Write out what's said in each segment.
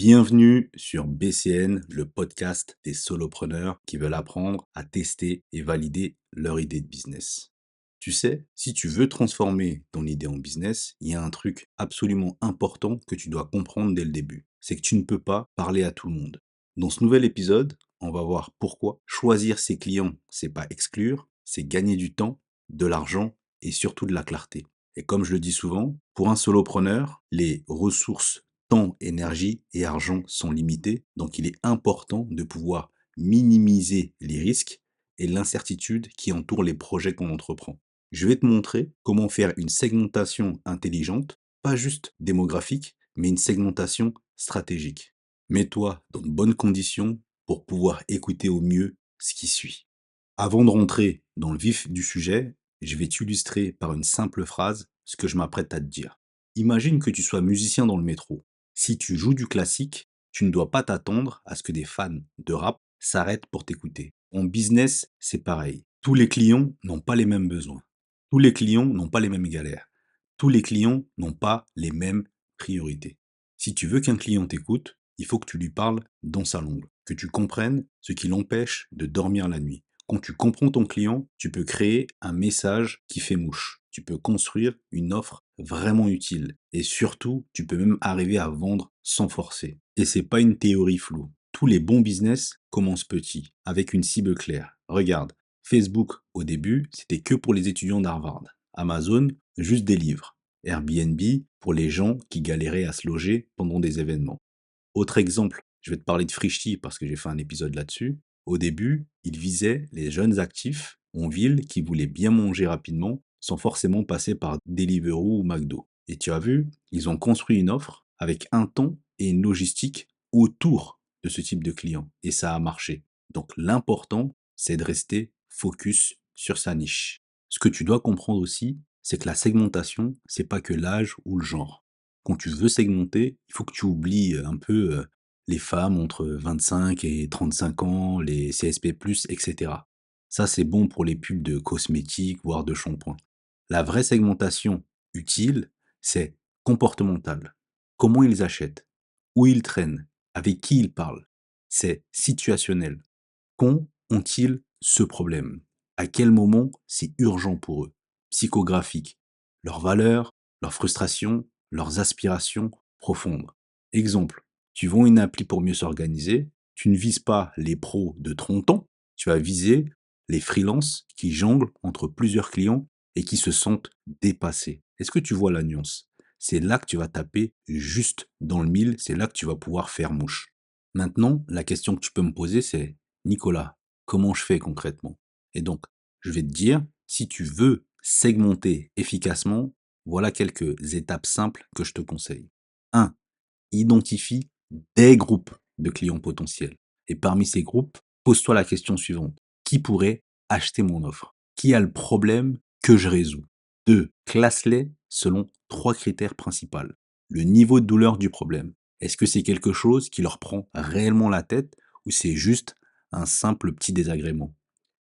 Bienvenue sur BCN, le podcast des solopreneurs qui veulent apprendre à tester et valider leur idée de business. Tu sais, si tu veux transformer ton idée en business, il y a un truc absolument important que tu dois comprendre dès le début. C'est que tu ne peux pas parler à tout le monde. Dans ce nouvel épisode, on va voir pourquoi choisir ses clients, c'est pas exclure, c'est gagner du temps, de l'argent et surtout de la clarté. Et comme je le dis souvent, pour un solopreneur, les ressources temps, énergie et argent sont limités, donc il est important de pouvoir minimiser les risques et l'incertitude qui entoure les projets qu'on entreprend. Je vais te montrer comment faire une segmentation intelligente, pas juste démographique, mais une segmentation stratégique. Mets-toi dans de bonnes conditions pour pouvoir écouter au mieux ce qui suit. Avant de rentrer dans le vif du sujet, je vais t'illustrer par une simple phrase ce que je m'apprête à te dire. Imagine que tu sois musicien dans le métro. Si tu joues du classique, tu ne dois pas t'attendre à ce que des fans de rap s'arrêtent pour t'écouter. En business, c'est pareil. Tous les clients n'ont pas les mêmes besoins. Tous les clients n'ont pas les mêmes galères. Tous les clients n'ont pas les mêmes priorités. Si tu veux qu'un client t'écoute, il faut que tu lui parles dans sa langue, que tu comprennes ce qui l'empêche de dormir la nuit. Quand tu comprends ton client, tu peux créer un message qui fait mouche. Tu peux construire une offre vraiment utile. Et surtout, tu peux même arriver à vendre sans forcer. Et c'est pas une théorie floue. Tous les bons business commencent petits, avec une cible claire. Regarde, Facebook, au début, c'était que pour les étudiants d'Harvard. Amazon, juste des livres. Airbnb, pour les gens qui galéraient à se loger pendant des événements. Autre exemple, je vais te parler de Frishti parce que j'ai fait un épisode là-dessus. Au début, il visait les jeunes actifs en ville qui voulaient bien manger rapidement sans forcément passer par Deliveroo ou McDo. Et tu as vu, ils ont construit une offre avec un temps et une logistique autour de ce type de client. Et ça a marché. Donc l'important, c'est de rester focus sur sa niche. Ce que tu dois comprendre aussi, c'est que la segmentation, c'est pas que l'âge ou le genre. Quand tu veux segmenter, il faut que tu oublies un peu les femmes entre 25 et 35 ans, les CSP+, etc. Ça, c'est bon pour les pubs de cosmétiques, voire de shampoing. La vraie segmentation utile, c'est comportemental. Comment ils achètent, où ils traînent, avec qui ils parlent. C'est situationnel. Quand ont-ils ce problème? À quel moment c'est urgent pour eux? Psychographique. Leurs valeurs, leurs frustrations, leurs aspirations profondes. Exemple, tu vends une appli pour mieux s'organiser, tu ne vises pas les pros de 30 ans, tu vas viser les freelances qui jonglent entre plusieurs clients et qui se sentent dépassés. Est-ce que tu vois la nuance? C'est là que tu vas taper juste dans le mille, c'est là que tu vas pouvoir faire mouche. Maintenant, la question que tu peux me poser, c'est Nicolas, comment je fais concrètement? Et donc, je vais te dire, si tu veux segmenter efficacement, voilà quelques étapes simples que je te conseille. 1. Identifie des groupes de clients potentiels. Et parmi ces groupes, pose-toi la question suivante. Qui pourrait acheter mon offre? Qui a le problème que je résous? 2. Classe-les selon 3 critères principaux. Le niveau de douleur du problème. Est-ce que c'est quelque chose qui leur prend réellement la tête ou c'est juste un simple petit désagrément?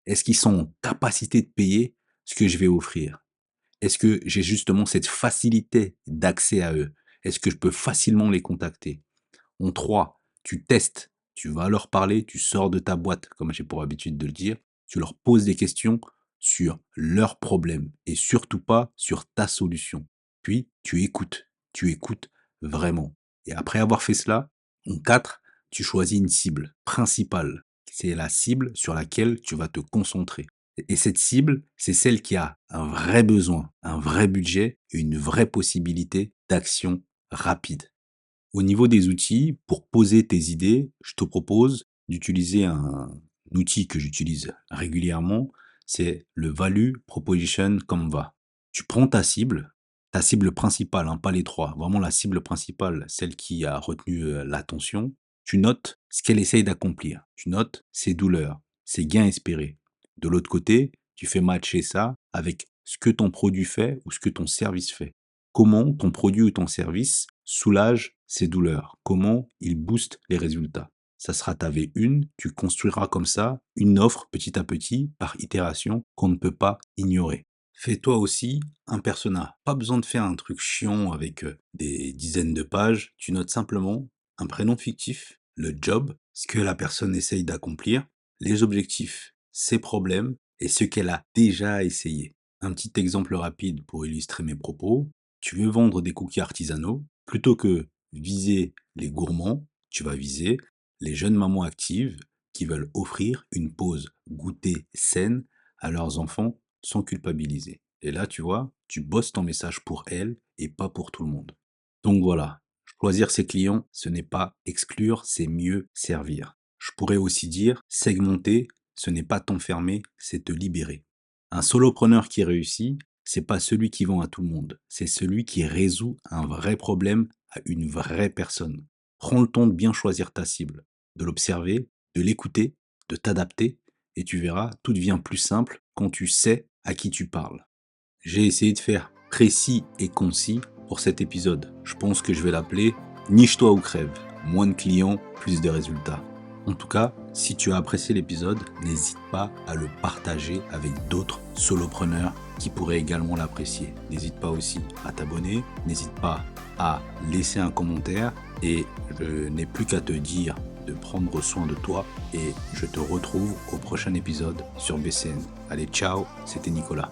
Est-ce qu'ils sont en capacité de payer ce que je vais offrir? Est-ce que j'ai justement cette facilité d'accès à eux? Est-ce que je peux facilement les contacter? En 3, tu testes, tu vas leur parler, tu sors de ta boîte, comme j'ai pour habitude de le dire, tu leur poses des questions sur leurs problèmes et surtout pas sur ta solution. Puis, tu écoutes vraiment. Et après avoir fait cela, en 4, tu choisis une cible principale. C'est la cible sur laquelle tu vas te concentrer. Et cette cible, c'est celle qui a un vrai besoin, un vrai budget et une vraie possibilité d'action rapide. Au niveau des outils, pour poser tes idées, je te propose d'utiliser un outil que j'utilise régulièrement, c'est le Value Proposition Canva. Tu prends ta cible principale, hein, pas les trois, vraiment la cible principale, celle qui a retenu l'attention. Tu notes ce qu'elle essaye d'accomplir. Tu notes ses douleurs, ses gains espérés. De l'autre côté, tu fais matcher ça avec ce que ton produit fait ou ce que ton service fait. Comment ton produit ou ton service soulage ces douleurs? Comment il booste les résultats? Ça sera ta V1, tu construiras comme ça une offre petit à petit, par itération, qu'on ne peut pas ignorer. Fais-toi aussi un persona. Pas besoin de faire un truc chiant avec des dizaines de pages. Tu notes simplement un prénom fictif, le job, ce que la personne essaye d'accomplir, les objectifs, ses problèmes et ce qu'elle a déjà essayé. Un petit exemple rapide pour illustrer mes propos. Tu veux vendre des cookies artisanaux, plutôt que viser les gourmands, tu vas viser les jeunes mamans actives qui veulent offrir une pause goûter saine à leurs enfants sans culpabiliser. Et là, tu vois, tu bosses ton message pour elles et pas pour tout le monde. Donc voilà, choisir ses clients, ce n'est pas exclure, c'est mieux servir. Je pourrais aussi dire, segmenter, ce n'est pas t'enfermer, c'est te libérer. Un solopreneur qui réussit, c'est pas celui qui vend à tout le monde, c'est celui qui résout un vrai problème à une vraie personne. Prends le temps de bien choisir ta cible, de l'observer, de l'écouter, de t'adapter, et tu verras, tout devient plus simple quand tu sais à qui tu parles. J'ai essayé de faire précis et concis pour cet épisode. Je pense que je vais l'appeler Niche-toi ou crève. Moins de clients, plus de résultats. En tout cas, si tu as apprécié l'épisode, n'hésite pas à le partager avec d'autres solopreneurs qui pourraient également l'apprécier. N'hésite pas aussi à t'abonner, n'hésite pas à laisser un commentaire et je n'ai plus qu'à te dire de prendre soin de toi et je te retrouve au prochain épisode sur BCN. Allez, ciao, c'était Nicolas.